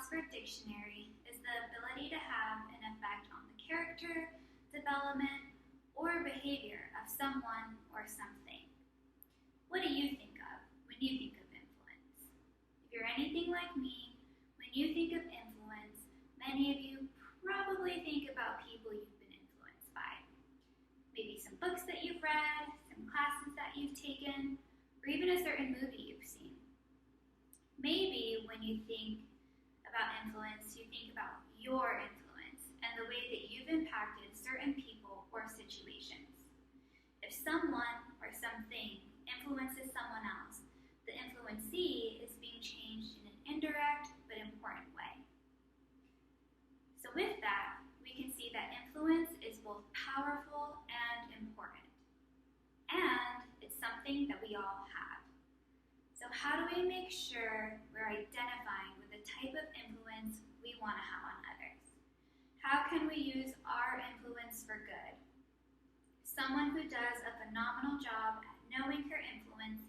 Oxford Dictionary is the ability to have an effect on the character, development, or behavior of someone or something. What do you think of when you think of influence? If you're anything like me, when you think of influence, many of you probably think about people you've been influenced by. Maybe some books that you've read, some classes that you've taken, or even a certain movie you've seen. Maybe when you think about influence, you think about your influence and the way that you've impacted certain people or situations. If someone or something influences someone else, the influencee is being changed in an indirect but important way. So with that, we can see that influence is both powerful and important. And it's something that we all have. So how do we make sure we're identifying with the type of influence we want to have on others? How can we use our influence for good? Someone who does a phenomenal job at knowing her influence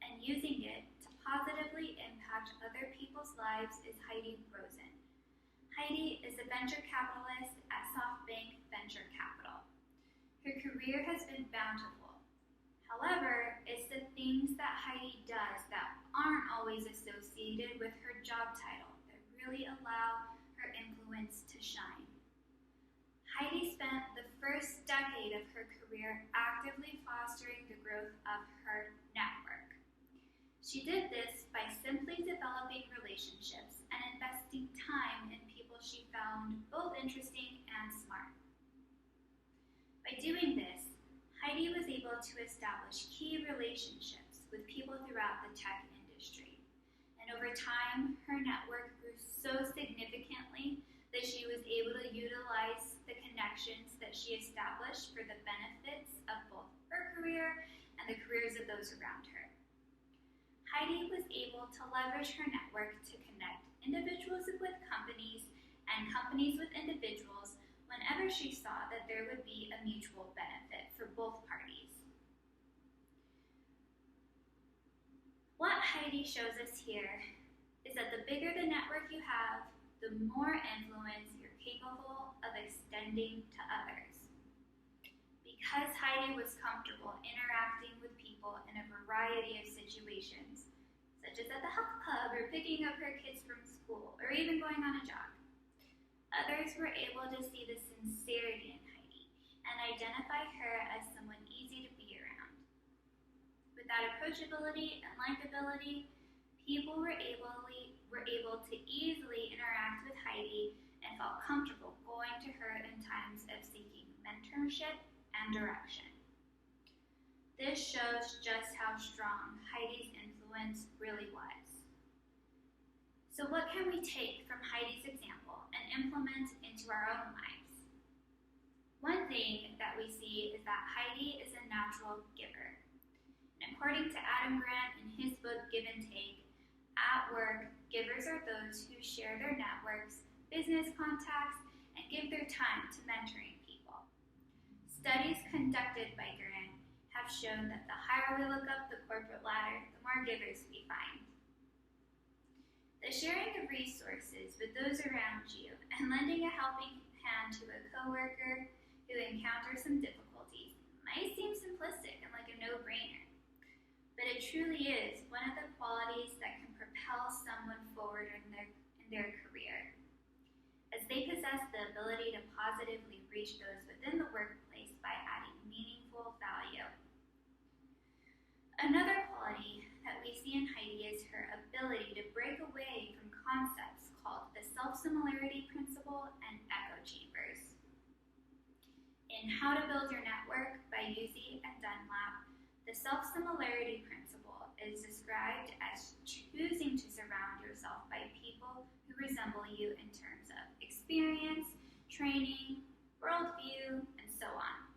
and using it to positively impact other people's lives is Heidi Rosen. Heidi is a venture capitalist at SoftBank Venture Capital. Her career has been bountiful. However, it's the things that Heidi does that aren't always associated with her job title that really allow her influence to shine. Heidi spent the first decade of her career actively fostering the growth of her network. She did this by simply developing relationships and investing time in people she found both interesting and smart. By doing this, Heidi was able to establish key relationships with people throughout the tech industry. And over time, her network grew so significantly that she was able to utilize the connections that she established for the benefits of both her career and the careers of those around her. Heidi was able to leverage her network to connect individuals with companies and companies with individuals whenever she saw that there would be a mutual benefit for both parties. What Heidi shows us here is that the bigger the network you have, the more influence you're capable of extending to others. Because Heidi was comfortable interacting with people in a variety of situations, such as at the health club or picking up her kids from school or even going on a jog, others were able to see the sincerity in Heidi and identify her as someone easy to be around. With that approachability and likability, people were able to easily interact with Heidi and felt comfortable going to her in times of seeking mentorship and direction. This shows just how strong Heidi's influence really was. So what can we take from Heidi's example and implement into our own lives? One thing that we see is that Heidi is a natural giver. And according to Adam Grant in his book Give and Take, at work, givers are those who share their networks, business contacts, and give their time to mentoring people. Studies conducted by Grant have shown that the higher we look up the corporate ladder, the more givers we find. The sharing of resources with those around you and lending a helping hand to a coworker who encounters some difficulties might seem simplistic and like a no-brainer, but it truly is one of the qualities that can propel someone forward in their career, as they possess the ability to positively reach those within the workplace by adding meaningful value. Another quality that we see in Heidi is her ability to break away from concepts called the self-similarity principle and echo chambers. In How to Build Your Network by Uzzi and Dunlap, the self-similarity principle is described as choosing to surround yourself by people who resemble you in terms of experience, training, worldview, and so on.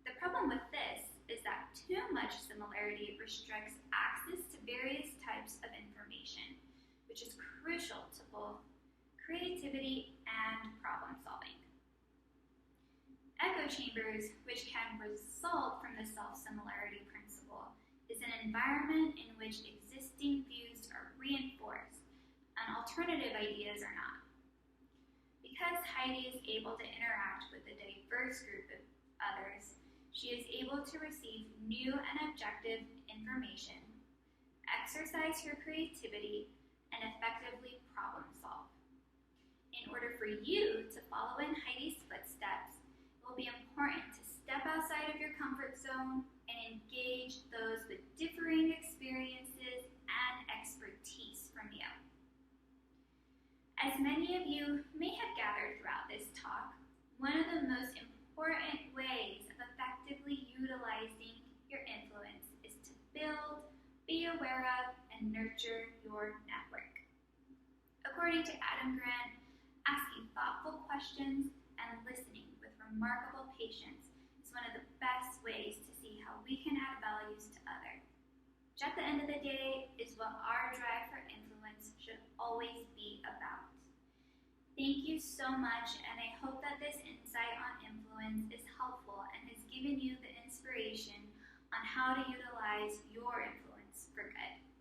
The problem with this is that too much similarity restricts access to various types of information, which is crucial to both creativity and problem solving. Echo chambers, which can result from the self-similarity principle, is an environment in which existing views are reinforced and alternative ideas or not. Because Heidi is able to interact with a diverse group of others, she is able to receive new and objective information, exercise her creativity, and effectively problem solve. In order for you to follow in Heidi's footsteps, it will be important to step outside of your comfort zone and engage those with differing experiences and expertise from you. As many of you may have gathered throughout this talk, one of the most important ways of effectively utilizing your influence is to build, be aware of, and nurture your network. According to Adam Grant, asking thoughtful questions and listening with remarkable patience is one of the best ways to see how we can add values to others. Which at the end of the day is what our drive for influence should always be about. Thank you so much, and I hope that this insight on influence is helpful and has given you the inspiration on how to utilize your influence for good.